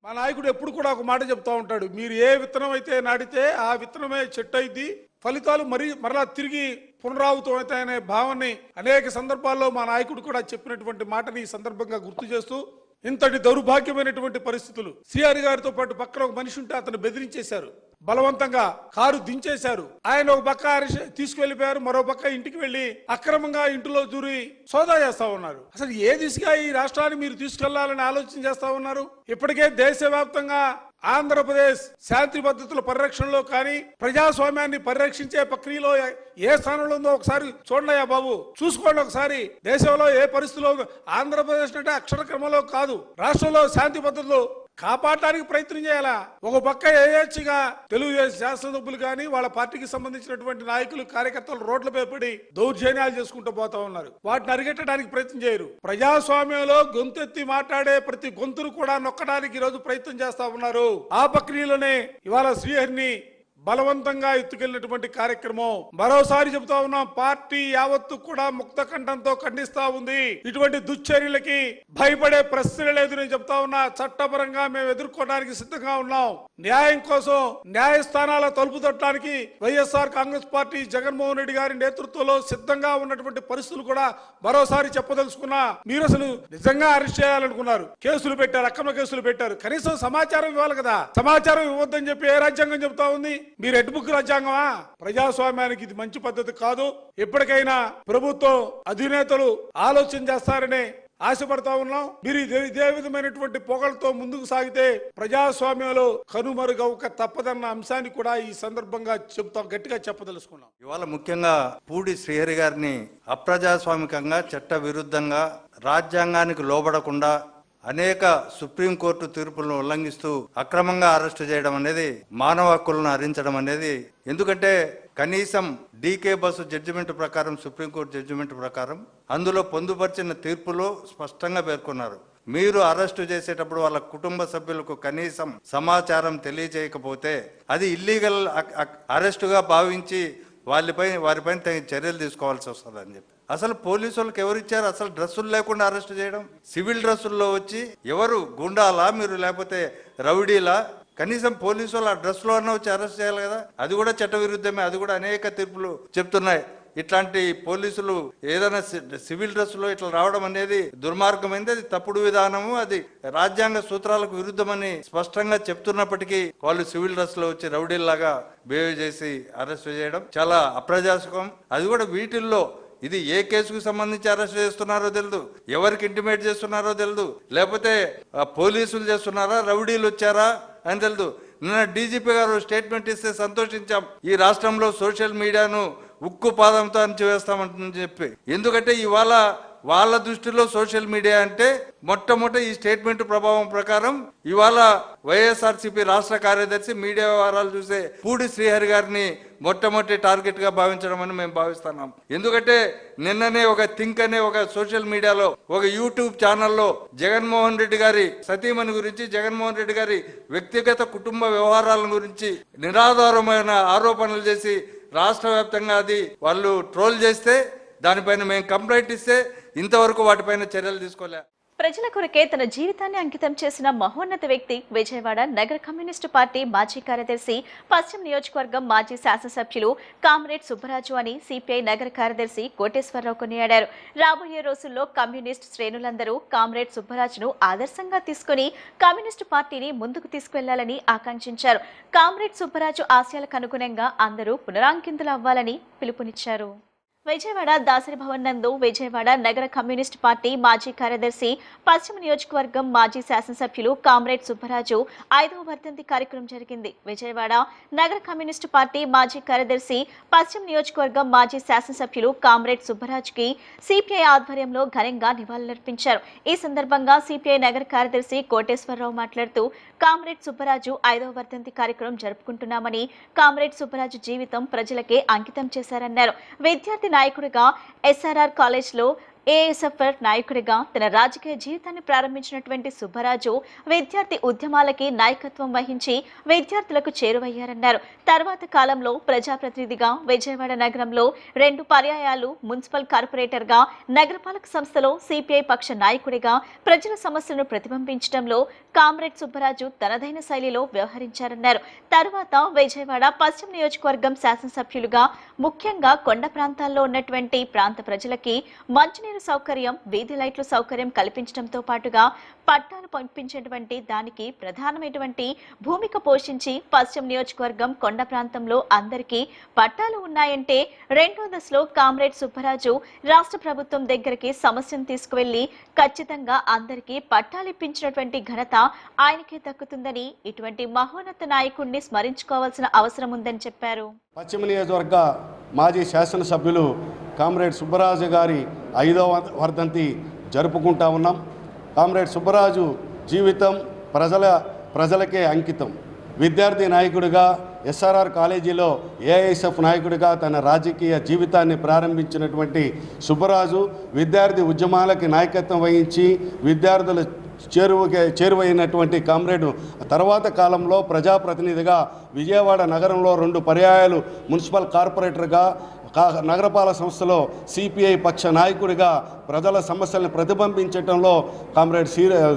Speaker 6: మా నాయకుడు ఎప్పుడు కూడా ఒక మాట చెప్తా ఉంటాడు, మీరు ఏ విత్తనం అయితే నాటితే ఆ విత్తనమే చెట్టు అయింది, ఫలితాలు మరలా తిరిగి పునరావృతం అవుతాయనే భావనని అనేక సందర్భాల్లో మా నాయకుడు కూడా చెప్పినటువంటి మాటని ఈ సందర్భంగా గుర్తు చేస్తూ, ఇంతటి దౌర్భాగ్యమైనటువంటి పరిస్థితులు, శ్రీహరి గారితో పాటు పక్కన ఒక మనిషి ఉంటే అతను బెదిరించేశారు, బలవంతంగా కారు దించేశారు. ఆయన ఒక పక్క తీసుకువెళ్లిపోయారు, మరో పక్క ఇంటికి వెళ్లి అక్రమంగా ఇంటిలో దూరి సోదా చేస్తా ఉన్నారు. అసలు ఏ దిశగా ఈ రాష్ట్రాన్ని మీరు తీసుకెళ్లాలని ఆలోచన చేస్తా ఉన్నారు? ఇప్పటికే దేశవ్యాప్తంగా ఆంధ్రప్రదేశ్ శాంతి భద్రతల పరిరక్షణలో కానీ ప్రజాస్వామ్యాన్ని పరిరక్షించే ప్రక్రియలో ఏ స్థానంలో ఉందో ఒకసారి చూడయా బాబు, చూసుకోండి ఒకసారి. దేశంలో ఏ పరిస్థితిలో ఆంధ్రప్రదేశ్ అంటే అక్షర క్రమంలో కాదు, రాష్ట్రంలో శాంతి భద్రతలు కాపాడటానికి ప్రయత్నం చేయాలా. ఒక పక్క ఏహెచ్గా తెలుగుదేశం శాసనసభ్యులు కానీ వాళ్ళ పార్టీకి సంబంధించినటువంటి నాయకులు, కార్యకర్తలు రోడ్లపై పడి దౌర్జన్యాలు చేసుకుంటూ పోతా ఉన్నారు. వాటిని అరిగెట్టడానికి ప్రయత్నం చేయరు. ప్రజాస్వామ్యంలో గొంతెత్తి మాట్లాడే ప్రతి గొంతును కూడా నొక్కడానికి ఈరోజు ప్రయత్నం చేస్తా ఉన్నారు. ఆ ప్రక్రియలోనే ఇవాళ శ్రీహరిని బలవంతంగా ఎత్తుకెళ్లినటువంటి కార్యక్రమం. మరోసారి చెబుతా ఉన్నాం, పార్టీ యావత్తు కూడా ముక్త కంఠంతో ఖండిస్తా ఉంది. ఇటువంటి దుశ్చర్యలకి భయపడే ప్రశ్న లేదు. నేను చెప్తా ఉన్నా, చట్టపరంగా మేము ఎదుర్కోవడానికి సిద్ధంగా ఉన్నాం. న్యాయం కోసం న్యాయస్థానాల తలుపు తట్టడానికి వైఎస్ఆర్ కాంగ్రెస్ పార్టీ జగన్మోహన్ రెడ్డి గారి నేతృత్వంలో సిద్ధంగా ఉన్నటువంటి పరిస్థితులు కూడా మరోసారి చెప్పదలుచుకున్నా. మీరు అసలు నిజంగా అరెస్ట్ చేయాలనుకున్నారు, కేసులు పెట్టారు, అక్రమ కేసులు పెట్టారు, కనీసం సమాచారం ఇవ్వాలి కదా. సమాచారం ఇవ్వద్దని చెప్పి ఏ రాజ్యాంగం చెప్తా ఉంది? మీ రెడ్ బుక్ రాజ్యాంగమా? ప్రజాస్వామ్యానికి ఇది మంచి పద్ధతి కాదు. ఎప్పటికైనా ప్రభుత్వం అధినేతలు ఆలోచన చేస్తారనే ఆశపడతా ఉన్నాం. మీరు ఇదే విధమైనటువంటి పొగలతో ముందుకు సాగితే ప్రజాస్వామ్యంలో కనుమరుగవక తప్పదన్న అంశాన్ని కూడా ఈ సందర్భంగా గట్టిగా చెప్పదలుచుకున్నాం.
Speaker 7: ఇవాళ ముఖ్యంగా పూడి శ్రీహరి గారిని అప్రజాస్వామికంగా, చట్ట విరుద్ధంగా, రాజ్యాంగానికి లోబడకుండా అనేక సుప్రీంకోర్టు తీర్పులను ఉల్లంఘిస్తూ అక్రమంగా అరెస్టు చేయడం అనేది, మానవ హక్కులను హరించడం అనేది. ఎందుకంటే కనీసం డీకే బసు జడ్జిమెంట్ ప్రకారం, సుప్రీంకోర్టు జడ్జిమెంట్ ప్రకారం అందులో పొందుపరిచిన తీర్పులో స్పష్టంగా పేర్కొన్నారు, మీరు అరెస్టు చేసేటప్పుడు వాళ్ళ కుటుంబ సభ్యులకు కనీసం సమాచారం తెలియజేయకపోతే అది ఇల్లీగల్ అరెస్టుగా భావించి వారిపైన తగిన చర్యలు తీసుకోవాల్సి వస్తుందని చెప్పి. అసలు పోలీసు వాళ్ళకి ఎవరు ఇచ్చారు అసలు డ్రెస్సులు లేకుండా అరెస్ట్ చేయడం? సివిల్ డ్రెస్సుల్లో వచ్చి ఎవరు గుండాలా మీరు, లేకపోతే రౌడీలా? కనీసం పోలీసు వాళ్ళు ఆ డ్రెస్లో అన్న వచ్చి అరెస్ట్ చేయాలి కదా. అది కూడా చట్టవిరుద్ధమే. అది కూడా అనేక తీర్పులు చెప్తున్నాయి. ఇట్లాంటి పోలీసులు ఏదైనా సివిల్ డ్రెస్సులో ఇట్లా రావడం అనేది దుర్మార్గమైంది, అది తప్పుడు విధానము, అది రాజ్యాంగ సూత్రాలకు విరుద్ధమని స్పష్టంగా చెప్తున్నప్పటికీ వాళ్ళు సివిల్ డ్రెస్లో వచ్చి రౌడీల్లాగా బిహేవ్ చేసి అరెస్ట్ చేయడం చాలా అప్రజాస్కం. అది కూడా వీటిల్లో ఇది ఏ కేసుకు సంబంధించి అరెస్ట్ చేస్తున్నారో తెలియదు, ఎవరికి ఇంటిమేట్ చేస్తున్నారో తెలియదు, లేకపోతే పోలీసులు చేస్తున్నారా, రౌడీలు వచ్చారా అని తెలియదు. నిన్న డీజీపీ గారు స్టేట్మెంట్ ఇస్తే సంతోషించాం. ఈ రాష్ట్రంలో సోషల్ మీడియాను ఉక్కు పాదంతో అణచివేస్తామని చెప్పి. ఎందుకంటే ఇవాళ వాళ్ళ దృష్టిలో సోషల్ మీడియా అంటే మొట్టమొదటి ఈ స్టేట్మెంట్ ప్రభావం ప్రకారం ఇవాళ వైఎస్ఆర్సీపీ రాష్ట్ర కార్యదర్శి మీడియా వ్యవహారాలు చూసే పూడి శ్రీహరి గారిని మొట్టమొదటి టార్గెట్ గా భావించడం అని మేము భావిస్తున్నాం. ఎందుకంటే నిన్ననే ఒక థింక్ అనే ఒక సోషల్ మీడియాలో ఒక యూట్యూబ్ ఛానల్లో జగన్మోహన్ రెడ్డి గారి సతీమణి గురించి, జగన్మోహన్ రెడ్డి గారి వ్యక్తిగత కుటుంబ వ్యవహారాల గురించి నిరాధారమైన ఆరోపణలు చేసి రాష్ట్ర వ్యాప్తంగా అది వాళ్ళు ట్రోల్ చేస్తే దానిపైన మేము కంప్లైంట్ ఇస్తే ఇంతవరకు వాటిపైన చర్యలు తీసుకోలే.
Speaker 1: ప్రజల కొరకే తన జీవితాన్ని అంకితం చేసిన మహోన్నత వ్యక్తి విజయవాడ నగర కమ్యూనిస్టు పార్టీ మాజీ కార్యదర్శి, పశ్చిమ నియోజకవర్గం మాజీ శాసనసభ్యులు కామ్రేడ్ సుబ్బరాజు అని సిపిఐ నగర కార్యదర్శి కోటేశ్వరరావు కొనియాడారు. రాబోయే రోజుల్లో కమ్యూనిస్ట్ శ్రేణులందరూ కామ్రేడ్ సుబ్బరాజును ఆదర్శంగా తీసుకుని కమ్యూనిస్టు పార్టీని ముందుకు తీసుకువెళ్లాలని ఆకాంక్షించారు. కామ్రేడ్ సుబ్బరాజు ఆశయాలకు అనుగుణంగా అందరూ పునరాంకితులు అవ్వాలని పిలుపునిచ్చారు. విజయవాడ దాసరి భవన్ నందు విజయవాడ నగర కమ్యూనిస్ట్ పార్టీ మాజీ కార్యదర్శి, పశ్చిమ నియోజకవర్గం మాజీ శాసనసభ్యులు కామ్రేడ్ సుబ్బరాజు 5వ వర్ధంతి కార్యక్రమం జరిగింది. విజయవాడ నగర కమ్యూనిస్ట్ పార్టీ మాజీ కార్యదర్శి, పశ్చిమ నియోజకవర్గం మాజీ శాసనసభ్యులు కామ్రేడ్ సుబ్బరాజుకి సిపిఐ ఆధ్వర్యంలో ఘనంగా నివాళులర్పించారు. ఈ సందర్భంగా సిపిఐ నగర కార్యదర్శి కోటేశ్వరరావు మాట్లాడుతూ కామ్రేడ్ సుబ్బరాజు 5వ వర్ధంతి కార్యక్రమం జరుపుకుంటున్నామని, కామ్రేడ్ సుబ్బరాజు జీవితం ప్రజలకే అంకితం చేశారన్నారు. విద్యార్థి నాయకుడిగా ఎస్ఆర్ఆర్ కాలేజ్లో ఏఎస్ఎఫ్ఆర్ నాయకుడిగా తన రాజకీయ జీవితాన్ని ప్రారంభించినటువంటి సుబ్బరాజు విద్యార్థి ఉద్యమాలకి నాయకత్వం వహించి విద్యార్థులకు చేరువయ్యారన్నారు. తర్వాత కాలంలో ప్రజాప్రతినిధిగా విజయవాడ నగరంలో 2 పర్యాయాలు మున్సిపల్ కార్పొరేటర్గా, నగరపాలక సంస్థలో సిపిఐ పక్ష నాయకుడిగా ప్రజల సమస్యలను ప్రతిబింబించడంలో కామ్రేడ్ సుబ్బరాజు తనదైన శైలిలో వ్యవహరించారన్నారు. తర్వాత విజయవాడ పశ్చిమ నియోజకవర్గం శాసనసభ్యులుగా ముఖ్యంగా కొండ ప్రాంతాల్లో ఉన్నటువంటి ప్రాంత ప్రజలకి మంచినీరు సౌకర్యం, వీధి లైట్ల సౌకర్యం కల్పించడంతో పాటుగా పట్టాలు పంపించేటువంటి దానికి ప్రధానమైనటువంటి భూమిక పోషించి పశ్చిమ నియోజకవర్గం కొండ ప్రాంతంలో అందరికీ పట్టాలు ఉన్నాయంటే 2వ దశలో కామ్రేడ్ సుబ్బరాజు రాష్ట్ర ప్రభుత్వం దగ్గరికి సమస్యను తీసుకువెళ్లి ఖచ్చితంగా అందరికీ పట్టాలు ఇప్పించినటువంటి ఘనత ఆయనకే దక్కుతుందని, ఇటువంటి మహోన్నత నాయకుడిని స్మరించుకోవాల్సిన అవసరం ఉందని చెప్పారు.
Speaker 2: పశ్చిమ నియోజకవర్గ మాజీ శాసనసభ్యులు కామ్రేడ్ సుబ్బరాజు గారి 5వ వర్ధంతి జరుపుకుంటా ఉన్నాం. కామ్రేడ్ సుబ్బరాజు జీవితం ప్రజలకే అంకితం. విద్యార్థి నాయకుడిగా ఎస్ఆర్ఆర్ కాలేజీలో ఏఐఎస్ఎఫ్ నాయకుడిగా తన రాజకీయ జీవితాన్ని ప్రారంభించినటువంటి సుబ్బరాజు విద్యార్థి ఉద్యమాలకి నాయకత్వం వహించి విద్యార్థుల చేరువైనటువంటి కామ్రేడు తర్వాత కాలంలో ప్రజాప్రతినిధిగా విజయవాడ నగరంలో 2 పర్యాయాలు మున్సిపల్ కార్పొరేటర్గా, నగరపాలక సంస్థలో సిపిఐ పక్ష నాయకుడిగా ప్రజల సమస్యలను ప్రతిబింబించడంలో కామ్రేడ్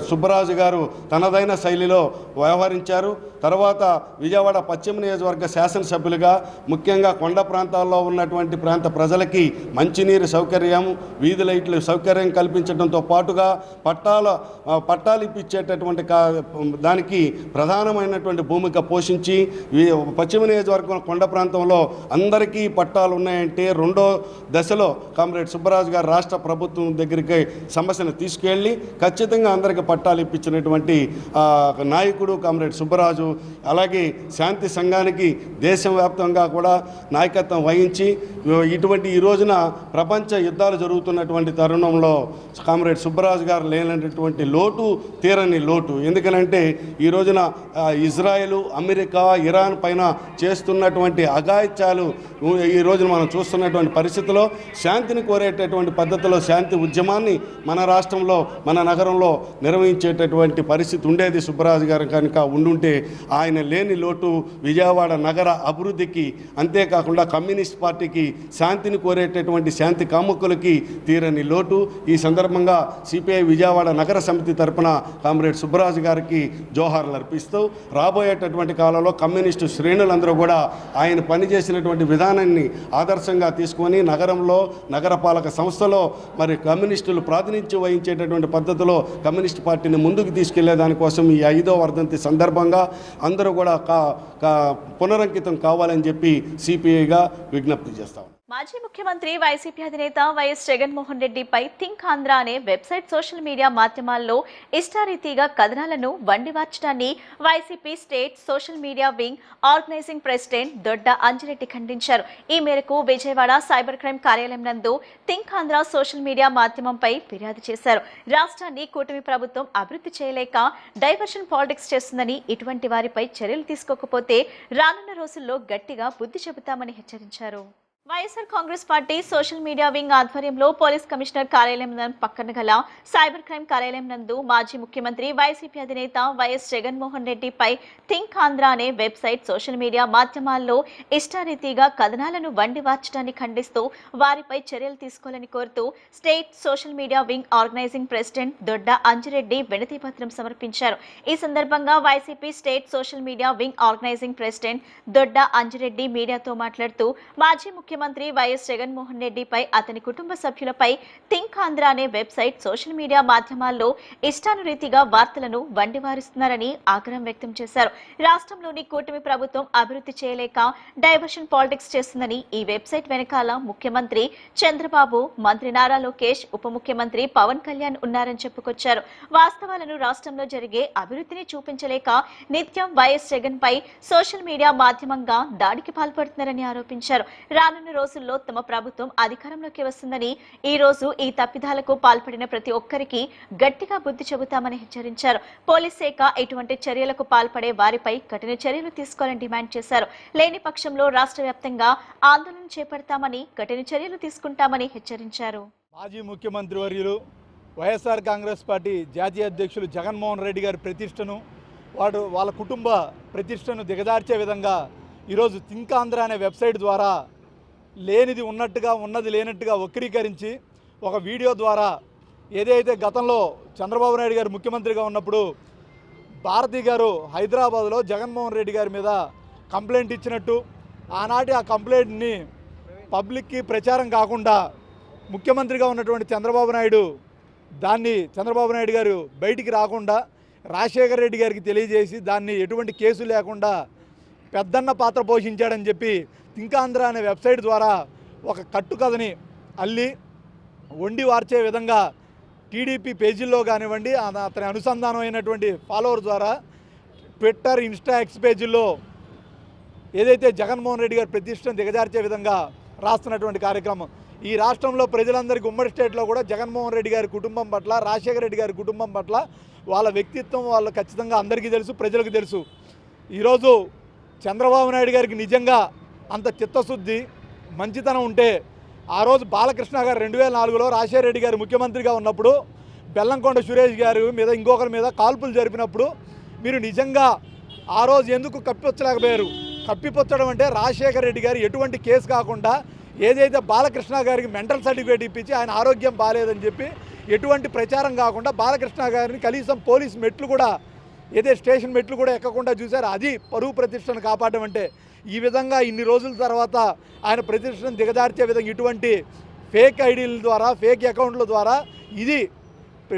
Speaker 2: సుబ్బరాజు గారు తనదైన శైలిలో వ్యవహరించారు. తర్వాత విజయవాడ పశ్చిమ నియోజకవర్గ శాసనసభ్యులుగా ముఖ్యంగా కొండ ప్రాంతాల్లో ఉన్నటువంటి ప్రాంత ప్రజలకి మంచినీరు సౌకర్యం, వీధి లైట్ల సౌకర్యం కల్పించడంతో పాటుగా పట్టాలు ఇప్పించేటటువంటి దానికి ప్రధానమైనటువంటి భూమిక పోషించి పశ్చిమ నియోజకవర్గం కొండ ప్రాంతంలో అందరికీ పట్టాలు ఉన్నాయంటే 2వ దశలో కామ్రేడ్ సుబ్బరాజు గారు రాష్ట్ర ప్రభుత్వం దగ్గరికి సమస్యను తీసుకెళ్ళి ఖచ్చితంగా అందరికీ పట్టాలు ఇప్పించినటువంటి నాయకుడు కామ్రేడ్ సుబ్బరాజు. అలాగే శాంతి సంఘానికి దేశవ్యాప్తంగా కూడా నాయకత్వం వహించి ఇటువంటి ఈ రోజున ప్రపంచ యుద్ధాలు జరుగుతున్నటువంటి తరుణంలో కామ్రేడ్ సుబ్బరాజు గారు లేనటువంటి లోటు తీరని లోటు. ఎందుకనంటే ఈ రోజున ఇజ్రాయెల్, అమెరికా, ఇరాన్ పైన చేస్తున్నటువంటి అఘాయిత్యాలు ఈ రోజున మనం చూస్తున్నటువంటి పరిస్థితిలో శాంతిని కోరేటటువంటి పద్ధతిలో శాంతి ఉద్యమాన్ని మన రాష్ట్రంలో మన నగరంలో నిర్వహించేటటువంటి పరిస్థితి ఉండేది. సుబ్బరాజు గారు కనుక ఉండుంటే ఆయన లేని లోటు విజయవాడ నగర అభివృద్ధికి, అంతేకాకుండా కమ్యూనిస్ట్ పార్టీకి, శాంతిని కోరేటటువంటి శాంతి కాముకులకి తీరని లోటు. ఈ సందర్భంగా సిపిఐ విజయవాడ నగర సమితి తరపున కామ్రేడ్ సుబ్బరాజు గారికి జోహార్లు అర్పిస్తూ రాబోయేటటువంటి కాలంలో కమ్యూనిస్టు శ్రేణులందరూ కూడా ఆయన పనిచేసినటువంటి విధానాన్ని ఆదర్శంగా తీసుకొని నగరంలో నగరపాలక సంస్థలో మరి కమ్యూనిస్టులు ప్రాతినిధ్యం వహించేటటువంటి పద్ధతిలో కమ్యూనిస్ట్ పార్టీని ముందుకు తీసుకెళ్లే దానికోసం ఈ 5వ వర్ధంతి సందర్భంగా అందరూ కూడా పునరంకితం కావాలని చెప్పి సిపిఐగా విజ్ఞప్తి చేస్తాం.
Speaker 1: మాజీ ముఖ్యమంత్రి వైసీపీ అధినేత వైఎస్ జగన్మోహన్ రెడ్డిపై థింక్ ఆంధ్ర అనే వెబ్సైట్ సోషల్ మీడియా మాధ్యమాల్లో ఇష్టారీతిగా కథనాలను వండివార్చడాన్ని YCP state social media wing organising president Dodda Anjireddy ఖండించారు. ఈ మేరకు విజయవాడ సైబర్ క్రైమ్ కార్యాలయం నందు థింక్ ఆంధ్ర సోషల్ మీడియా మాధ్యమంపై ఫిర్యాదు చేశారు. రాష్ట్రాన్ని కూటమి ప్రభుత్వం అభివృద్ధి చేయలేక డైవర్షన్ పాలిటిక్స్ చేస్తుందని, ఇటువంటి వారిపై చర్యలు తీసుకోకపోతే రానున్న రోజుల్లో గట్టిగా బుద్ధి చెబుతామని హెచ్చరించారు. YSR Congress party social media wing ఆధ్వర్యంలో పోలీస్ కమిషనర్ కార్యాలయం పక్కన గల సైబర్ క్రైమ్ కార్యాలయం నందు మాజీ ముఖ్యమంత్రి వైసీపీ అధినేత వైఎస్ జగన్మోహన్ రెడ్డిపై థింక్ ఆంధ్ర అనే వెబ్సైట్ సోషల్ మీడియా మాధ్యమాల్లో ఇష్టారీతిగా కథనాలను వండివార్చడాన్ని ఖండిస్తూ వారిపై చర్యలు తీసుకోవాలని కోరుతూ state social media wing organising president Dodda Anjireddy వినతి పత్రం సమర్పించారు. ఈ సందర్భంగా YCP state social media wing organising president Dodda Anjireddy మీడియాతో మాట్లాడుతూ మాజీ ముఖ్యమంత్రి వైఎస్ జగన్మోహన్ రెడ్డిపై, అతని కుటుంబ సభ్యులపై థింక్ ఆంధ్ర అనే వెబ్సైట్ సోషల్ మీడియా మాధ్యమాల్లో ఇష్టానురీతిగా వార్తలను వండివారిస్తున్నారని ఆగ్రహం వ్యక్తం చేశారు. రాష్ట్రంలోని కూటమి ప్రభుత్వం అభివృద్ధి చేయలేక డైవర్షన్ పాలిటిక్స్ చేస్తుందని, ఈ వెబ్సైట్ వెనకాల ముఖ్యమంత్రి చంద్రబాబు, మంత్రి నారా లోకేష్, ఉప ముఖ్యమంత్రి పవన్ కళ్యాణ్ ఉన్నారని చెప్పుకొచ్చారు. వాస్తవాలను రాష్ట్రంలో జరిగే అభివృద్ధిని చూపించలేక నిత్యం వైఎస్ జగన్ పై సోషల్ మీడియా మాధ్యమంగా దాడికి పాల్పడుతున్నారని ఆరోపించారు. రానున్న రోజుల్లో తమ ప్రభుత్వం అధికారంలోకి వస్తుందని, ఈ రోజు ఈ తప్పిదాలకు పాల్పడిన ప్రతి ఒక్కరికి గట్టిగా బుద్ధి చెబుతామని హెచ్చరించారు. పోలీస్ శాఖ ఇటువంటి చర్యలకు పాల్పడే వారిపై కఠిన చర్యలు తీసుకోవాలని డిమాండ్ చేశారు. లేని పక్షంలో రాష్ట్ర వ్యాప్తంగా ఆందోళన చేపడతామని, కఠిన చర్యలు తీసుకుంటామని హెచ్చరించారు.
Speaker 8: మాజీ ముఖ్యమంత్రి వర్యులు వైఎస్ఆర్ కాంగ్రెస్ పార్టీ జాతీయ అధ్యక్షులు జగన్మోహన్ రెడ్డి గారి ప్రతిష్టను, వాళ్ళ కుటుంబ ప్రతిష్టను దిగజార్చే విధంగా ఈరోజు థింక్ ఆంధ్ర అనే వెబ్సైట్ ద్వారా లేనిది ఉన్నట్టుగా, ఉన్నది లేనట్టుగా వక్రీకరించి ఒక వీడియో ద్వారా ఏదైతే గతంలో చంద్రబాబు నాయుడు గారు ముఖ్యమంత్రిగా ఉన్నప్పుడు భారతి గారు హైదరాబాద్లో జగన్మోహన్ రెడ్డి గారి మీద కంప్లైంట్ ఇచ్చినట్టు, ఆనాటి ఆ కంప్లైంట్ని పబ్లిక్కి ప్రచారం కాకుండా ముఖ్యమంత్రిగా ఉన్నటువంటి చంద్రబాబు నాయుడు గారు బయటికి రాకుండా రాజశేఖర రెడ్డి గారికి తెలియజేసి దాన్ని ఎటువంటి కేసు లేకుండా పెద్దన్న పాత్ర పోషించాడని చెప్పి థింక్ ఆంధ్ర అనే వెబ్సైట్ ద్వారా ఒక కట్టుకథని అల్లి వండి వార్చే విధంగా టీడీపీ పేజీల్లో కానివ్వండి, అతని అనుసంధానం అయినటువంటి ఫాలోవర్ ద్వారా ట్విట్టర్, ఇన్స్టా, ఎక్స్ పేజీల్లో ఏదైతే జగన్మోహన్ రెడ్డి గారి ప్రతిష్టను దిగజార్చే విధంగా రాస్తున్నటువంటి కార్యక్రమం. ఈ రాష్ట్రంలో ప్రజలందరికీ ఉమ్మడి స్టేట్లో కూడా జగన్మోహన్ రెడ్డి గారి కుటుంబం పట్ల, రాజశేఖర రెడ్డి గారి కుటుంబం పట్ల వాళ్ళ వ్యక్తిత్వం వాళ్ళు ఖచ్చితంగా అందరికీ తెలుసు, ప్రజలకు తెలుసు. ఈరోజు చంద్రబాబు నాయుడు గారికి నిజంగా అంత చిత్తశుద్ధి, మంచితనం ఉంటే ఆ రోజు బాలకృష్ణ గారు 2004లో రాజశేఖర రెడ్డి గారు ముఖ్యమంత్రిగా ఉన్నప్పుడు బెల్లంకొండ సురేష్ గారి మీద ఇంకొకరి మీద కాల్పులు జరిపినప్పుడు మీరు నిజంగా ఆ రోజు ఎందుకు కప్పిపుచ్చలేకపోయారు? కప్పిపుచ్చడం అంటే రాజశేఖర రెడ్డి గారు ఎటువంటి కేసు కాకుండా ఏదైతే బాలకృష్ణ గారికి మెంటల్ సర్టిఫికేట్ ఇప్పించి ఆయన ఆరోగ్యం బాగాలేదని చెప్పి ఎటువంటి ప్రచారం కాకుండా బాలకృష్ణ గారిని కనీసం పోలీస్ మెట్లు కూడా, ఏదే స్టేషన్ మెట్లు కూడా ఎక్కకుండా చూశారు. అది పరువు ప్రతిష్టను కాపాడడం అంటే. ఈ విధంగా ఇన్ని రోజుల తర్వాత ఆయన ప్రతిష్టను దిగజార్చే విధంగా ఇటువంటి ఫేక్ ఐడీల ద్వారా, ఫేక్ అకౌంట్ల ద్వారా ఇది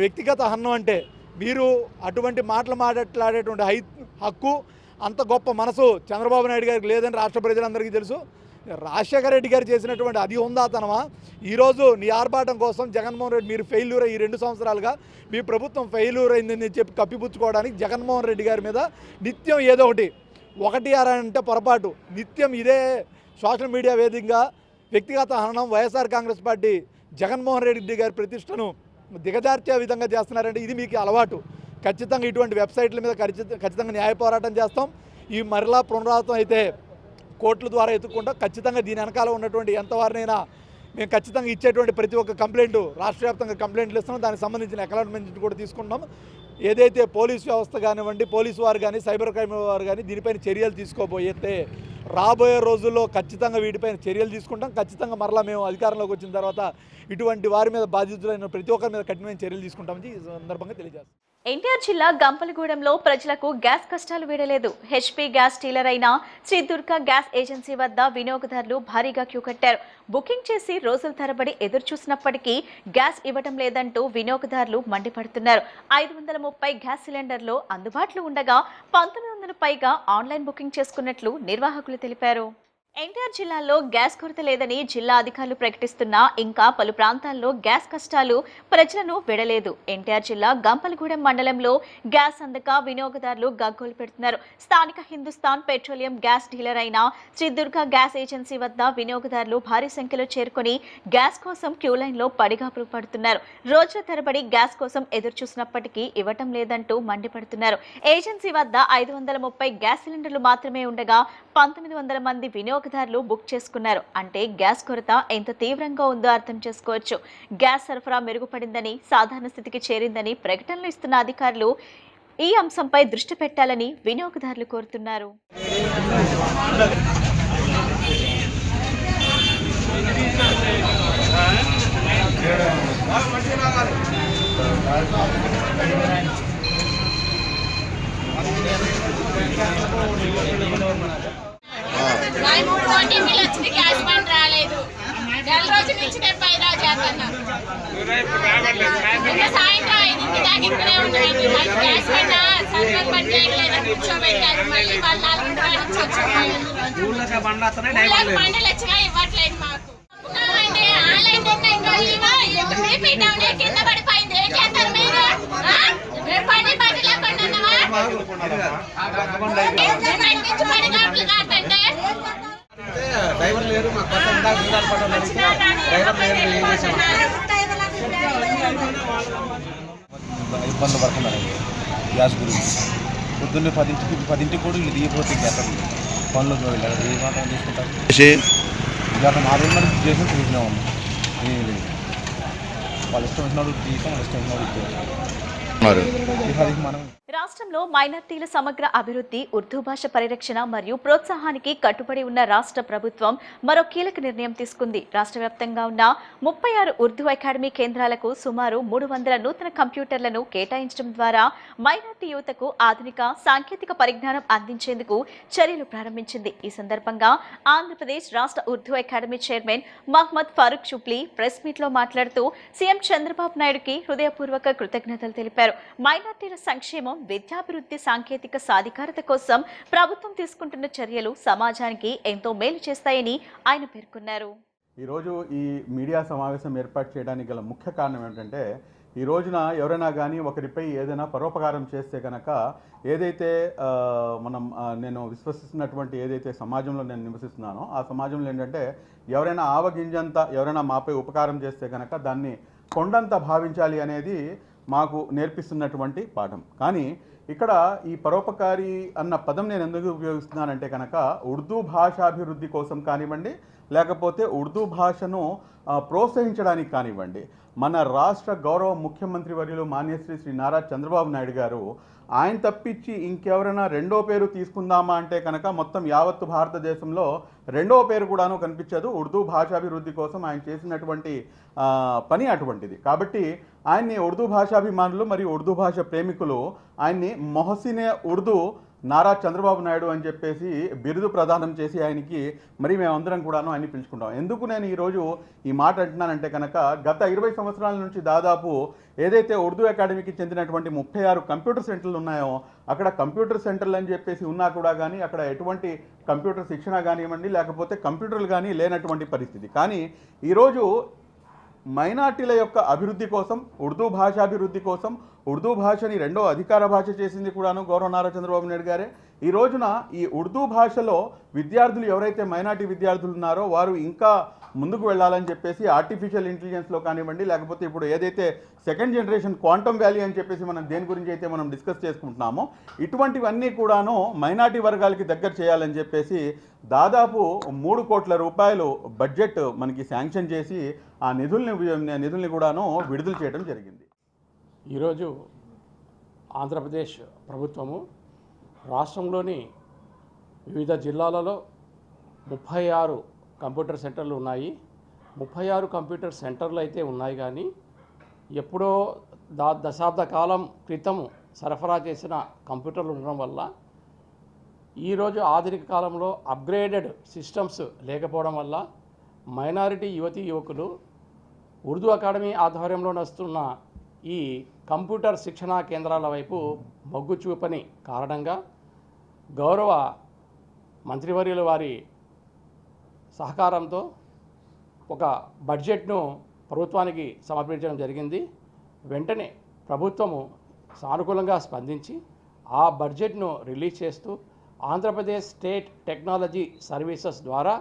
Speaker 8: వ్యక్తిగత హన్నం అంటే. మీరు అటువంటి మాటలు మాట్లాడేటువంటి హక్కు, అంత గొప్ప మనసు చంద్రబాబు నాయుడు గారికి లేదని రాష్ట్ర ప్రజలందరికీ తెలుసు. రాజశేఖర రెడ్డి గారు చేసినటువంటి అది ఉందాతనమా? ఈరోజు నీ ఆర్భాటం కోసం జగన్మోహన్ రెడ్డి మీరు ఫెయిల్యూర్ ఈ 2 సంవత్సరాలుగా మీ ప్రభుత్వం ఫెయిల్యూర్ అయిందని చెప్పి కప్పిపుచ్చుకోవడానికి జగన్మోహన్ రెడ్డి గారి మీద నిత్యం ఏదో ఒకటి అంటే పొరపాటు, నిత్యం ఇదే సోషల్ మీడియా వేదికగా వ్యక్తిగత హననం వైఎస్ఆర్ కాంగ్రెస్ పార్టీ జగన్మోహన్ రెడ్డి గారి ప్రతిష్టను దిగజార్చే విధంగా చేస్తున్నారంటే ఇది మీకు అలవాటు. ఖచ్చితంగా ఇటువంటి వెబ్సైట్ల మీద ఖచ్చితంగా న్యాయ పోరాటం చేస్తాం. ఈ మరలా పునరావృతం అయితే కోర్టుల ద్వారా ఎత్తుక్కుంటాం. ఖచ్చితంగా దీని వెనకాల ఉన్నటువంటి ఎంతవారినైనా మేము ఖచ్చితంగా ఇచ్చేటువంటి ప్రతి ఒక్క కంప్లైంట్ రాష్ట్ర వ్యాప్తంగా కంప్లైంట్లు ఇస్తున్నాం. దానికి సంబంధించిన అక్నాలెడ్జ్మెంట్ కూడా తీసుకుంటాం. ఏదైతే పోలీస్ వ్యవస్థ కానివ్వండి, పోలీసు వారు కానీ, సైబర్ క్రైమ్ వారు కానీ దీనిపైన చర్యలు తీసుకోబోయితే రాబోయే రోజుల్లో ఖచ్చితంగా వీటిపైన చర్యలు తీసుకుంటాం. ఖచ్చితంగా మరలా మేము అధికారంలోకి వచ్చిన తర్వాత ఇటువంటి వారి మీద బాధితులైన ప్రతి ఒక్కరి మీద కఠినమైన చర్యలు తీసుకుంటామని ఈ సందర్భంగా తెలియజేస్తాం.
Speaker 1: ఎన్టీఆర్ జిల్లా గంపలగూడెంలో ప్రజలకు గ్యాస్ కష్టాలు వీడలేదు. హెచ్పీ గ్యాస్ డీలర్ అయిన శ్రీ దుర్గా గ్యాస్ ఏజెన్సీ వద్ద వినియోగదారులు భారీగా క్యూ కట్టారు. బుకింగ్ చేసి రోజుల తరబడి ఎదురు చూసినప్పటికీ గ్యాస్ ఇవ్వడం లేదంటూ వినియోగదారులు మండిపడుతున్నారు. 530 గ్యాస్ సిలిండర్లు అందుబాటులో ఉండగా 1900 పైగా ఆన్లైన్ బుకింగ్ చేసుకున్నట్లు నిర్వాహకులు తెలిపారు. ఎన్టీఆర్ జిల్లాలో గ్యాస్ కొరత లేదని జిల్లా అధికారులు ప్రకటిస్తున్నా ఇంకా పలు ప్రాంతాల్లో గ్యాస్ కష్టాలు ప్రజలను విడలేదు. ఎన్టీఆర్ జిల్లా గంపలగూడెం మండలంలో గ్యాస్ అందక వినియోగదారులు గగ్గోలు పెడుతున్నారు. స్థానిక హిందుస్థాన్ పెట్రోలియం గ్యాస్ డీలర్ అయిన శ్రీ దుర్గా గ్యాస్ ఏజెన్సీ వద్ద వినియోగదారులు భారీ సంఖ్యలో చేరుకొని గ్యాస్ కోసం క్యూ లైన్లో పడిగాపులు పడుతున్నారు. రోజుల తరబడి గ్యాస్ కోసం ఎదురు చూసినప్పటికీ ఇవ్వటం లేదంటూ మండిపడుతున్నారు. ఏజెన్సీ వద్ద 530 గ్యాస్ సిలిండర్లు మాత్రమే ఉండగా 1900 మంది వినియోగదారులు బుక్ చేసుకున్నారు. అంటే గ్యాస్ కొరత ఎంత తీవ్రంగా ఉందో అర్థం చేసుకోవచ్చు. గ్యాస్ సరఫరా మెరుగుపడిందని, సాధారణ స్థితికి చేరిందని ప్రకటనలు ఇస్తున్న అధికారులు ఈ అంశంపై దృష్టి పెట్టాలని వినియోగదారులు కోరుతున్నారు.
Speaker 9: ఓటీపీలు వచ్చింది, గ్యాస్ బండ్ రాలేదు. నెల రోజుల నుంచి నేను పైదా చేస్తున్నాను. సాయంత్రం 5 దాకా ఇక్కడే ఉన్నాయండి. మళ్ళీ గ్యాస్ బండ్ సర్వర్ పని చేయలేదని కూర్చోబెట్టారు. మళ్ళీ వాళ్ళు 4 నుంచి వచ్చారు. బండలు వచ్చినా ఇవ్వట్లేదు మాకు. ఆన్లైన్ కింద పడిపోయింది. ఏం చేస్తారు మీరు? పని పని లేకుండా
Speaker 10: డ్రైవర్ లేరు, మాకు కొత్త డ్రైవర్ లేరు, ఏం చేసాము ఇబ్బంది పడుతున్నారండి గ్యాస్ గురించి. పొద్దున్నే 10ంటికి కూడా వీళ్ళు దిగిపోతే గ్యాస్ పనులు వెళ్ళారు. ఏ మాత్రం తీసుకుంటారు ఇక 4 మంది చేసి చూసినాము. ఏం లేదు, వాళ్ళు ఇష్టం వచ్చినప్పుడు తీసాం, వాళ్ళు ఇష్టం వచ్చినప్పుడు మనం.
Speaker 1: రాష్ట్రంలో మైనార్టీల సమగ్ర అభివృద్ధి, ఉర్దూ భాష పరిరక్షణ మరియు ప్రోత్సాహానికి కట్టుబడి ఉన్న రాష్ట్ర ప్రభుత్వం మరో కీలక నిర్ణయం తీసుకుంది. రాష్ట్ర వ్యాప్తంగా ఉన్న 36 ఉర్దూ అకాడమీ కేంద్రాలకు సుమారు 300 నూతన కంప్యూటర్లను కేటాయించడం ద్వారా మైనార్టీ యువతకు ఆధునిక సాంకేతిక పరిజ్ఞానం అందించేందుకు చర్యలు ప్రారంభించింది. ఈ సందర్భంగా ఆంధ్రప్రదేశ్ రాష్ట్ర Urdu academy chairman Mohammed Farooq Shupli press మీట్లో మాట్లాడుతూ సీఎం చంద్రబాబు నాయుడుకి హృదయపూర్వక కృతజ్ఞతలు తెలిపారు. మైనార్టీల సంక్షేమం, విద్యాభివృద్ధి, సాంకేతిక సాధికారత కోసం ప్రభుత్వం తీసుకుంటున్న చర్యలు సమాజానికి ఎంతో మేలు చేస్తాయని ఆయన పేర్కొన్నారు.
Speaker 11: ఈరోజు ఈ మీడియా సమావేశం ఏర్పాటు చేయడానికి గల ముఖ్య కారణం ఏంటంటే, ఈ రోజున ఎవరైనా కానీ ఒకరిపై ఏదైనా పరోపకారం చేస్తే కనుక ఏదైతే నేను విశ్వసిస్తున్నటువంటి ఏదైతే సమాజంలో నేను నివసిస్తున్నానో ఆ సమాజంలో ఏంటంటే, ఎవరైనా ఆవగింజంత ఎవరైనా మాపై ఉపకారం చేస్తే కనుక దాన్ని కొండంత భావించాలి అనేది మాకు నేర్పిస్తున్నటువంటి పాఠం. కానీ ఇక్కడ ఈ పరోపకారి అన్న పదం నేను ఎందుకు ఉపయోగిస్తున్నానంటే కనుక ఉర్దూ భాషాభివృద్ధి కోసం కానివ్వండి, లేకపోతే ఉర్దూ భాషను ప్రోత్సహించడానికి కానివ్వండి, మన రాష్ట్ర గౌరవ ముఖ్యమంత్రి వర్యులు మాన్యశ్రీ శ్రీ నారా చంద్రబాబు నాయుడు గారు ఆయన తప్పించి ఇంకెవరైనా రెండో పేరు తీసుకుందామా అంటే కనుక మొత్తం యావత్తు భారతదేశంలో రెండో పేరు కూడాను కనిపించదు. ఉర్దూ భాషాభివృద్ధి కోసం ఆయన చేసినటువంటి పని అటువంటిది. కాబట్టి ఆయన్ని ఉర్దూ భాషాభిమానులు మరియు ఉర్దూ భాష ప్రేమికులు ఆయన్ని మొహసినే ఉర్దూ నారా చంద్రబాబు నాయుడు అని చెప్పేసి బిరుదు ప్రదానం చేసి ఆయనకి మరి మేమందరం కూడాను ఆయన్ని పిలుచుకుంటాం. ఎందుకు నేను ఈరోజు ఈ మాట అంటున్నానంటే కనుక గత 20 సంవత్సరాల నుంచి దాదాపు ఏదైతే ఉర్దూ అకాడమీకి చెందినటువంటి 36 కంప్యూటర్ సెంటర్లు ఉన్నాయో అక్కడ కంప్యూటర్ సెంటర్లు అని చెప్పేసి ఉన్నా కూడా కానీ అక్కడ ఎటువంటి కంప్యూటర్ శిక్షణ కానివ్వండి, లేకపోతే కంప్యూటర్లు కానీ లేనటువంటి పరిస్థితి. కానీ ఈరోజు మైనార్టీల యొక్క అభివృద్ధి కోసం, ఉర్దూ భాషాభివృద్ధి కోసం, ఉర్దూ భాషని రెండో అధికార భాష చేసింది కూడాను గౌరవ నారా చంద్రబాబు నాయుడు గారే. ఈ రోజున ఈ ఉర్దూ భాషలో విద్యార్థులు ఎవరైతే మైనార్టీ విద్యార్థులు ఉన్నారో వారు ఇంకా ముందుకు వెళ్ళాలని చెప్పేసి ఆర్టిఫిషియల్ ఇంటెలిజెన్స్లో కానివ్వండి, లేకపోతే ఇప్పుడు ఏదైతే సెకండ్ జనరేషన్ క్వాంటమ్ వ్యాలీ అని చెప్పేసి మనం దేని గురించి అయితే మనం డిస్కస్ చేసుకుంటున్నామో ఇటువంటివన్నీ కూడాను మైనార్టీ వర్గాలకి దగ్గర చేయాలని చెప్పేసి దాదాపు 3 కోట్ల రూపాయలు బడ్జెట్ మనకి శాంక్షన్ చేసి ఆ నిధుల్ని కూడాను విడుదల చేయడం జరిగింది.
Speaker 12: ఈరోజు ఆంధ్రప్రదేశ్ ప్రభుత్వము రాష్ట్రంలోని వివిధ జిల్లాలలో 36 కంప్యూటర్ సెంటర్లు ఉన్నాయి. 36 కంప్యూటర్ సెంటర్లు అయితే ఉన్నాయి, కానీ ఎప్పుడో దశాబ్ద కాలం క్రితం సరఫరా చేసిన కంప్యూటర్లు ఉండడం వల్ల ఈరోజు ఆధునిక కాలంలో అప్గ్రేడెడ్ సిస్టమ్స్ లేకపోవడం వల్ల మైనారిటీ యువకులు ఉర్దూ అకాడమీ ఆధ్వర్యంలో నడుస్తున్న ఈ కంప్యూటర్ శిక్షణా కేంద్రాల వైపు మొగ్గు చూపని కారణంగా గౌరవ మంత్రివర్యుల వారి సహకారంతో ఒక బడ్జెట్ను ప్రభుత్వానికి సమర్పించడం జరిగింది. వెంటనే ప్రభుత్వము సానుకూలంగా స్పందించి ఆ బడ్జెట్ను రిలీజ్ చేస్తూ ఆంధ్రప్రదేశ్ స్టేట్ టెక్నాలజీ సర్వీసెస్ ద్వారా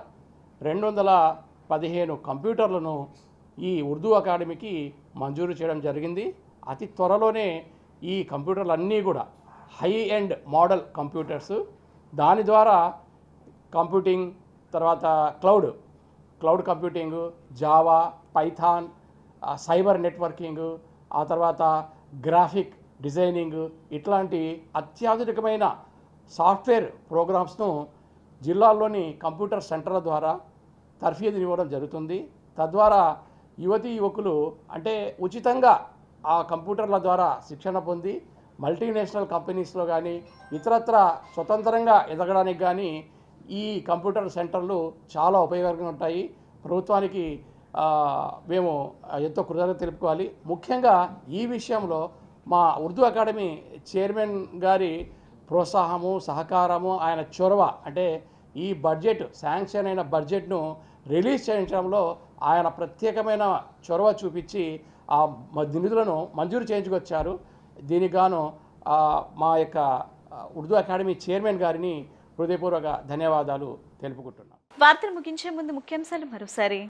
Speaker 12: 215 కంప్యూటర్లను ఈ ఉర్దూ అకాడమీకి మంజూరు చేయడం జరిగింది. అతి త్వరలోనే ఈ కంప్యూటర్లన్నీ కూడా హై ఎండ్ మోడల్ కంప్యూటర్స్, దాని ద్వారా కంప్యూటింగ్, తర్వాత cloud computing, Java, Python, cyber networking, ఆ తర్వాత గ్రాఫిక్ డిజైనింగ్, ఇట్లాంటి అత్యాధునికమైన సాఫ్ట్వేర్ ప్రోగ్రామ్స్ను జిల్లాల్లోని కంప్యూటర్ సెంటర్ల ద్వారా తర్ఫీదునివ్వడం జరుగుతుంది. తద్వారా యువకులు అంటే ఉచితంగా ఆ కంప్యూటర్ల ద్వారా శిక్షణ పొంది మల్టీనేషనల్ కంపెనీస్లో కానీ ఇతరత్ర స్వతంత్రంగా ఎదగడానికి కానీ ఈ కంప్యూటర్ సెంటర్లు చాలా ఉపయోగకరంగా ఉంటాయి. ప్రభుత్వానికి మేము ఎంతో కృతజ్ఞత తెలుపుకోవాలి. ముఖ్యంగా ఈ విషయంలో మా ఉర్దూ అకాడమీ చైర్మన్ గారి ప్రోత్సాహము, సహకారము, ఆయన చొరవ, అంటే ఈ బడ్జెట్ శాంక్షన్ అయిన బడ్జెట్ను రిలీజ్ చేయించడంలో ఆయన ప్రత్యేకమైన చొరవ చూపించి ఆ నిధులను మంజూరు చేయించుకొచ్చారు. దీనికి గాను మా యొక్క ఉర్దూ అకాడమీ చైర్మన్ గారిని హృదయపూర్వక ధన్యవాదాలు తెలుపుకుంటున్నాం.
Speaker 1: వార్తలు ముగించే ముందు ముఖ్యాంశాలు మరోసారి.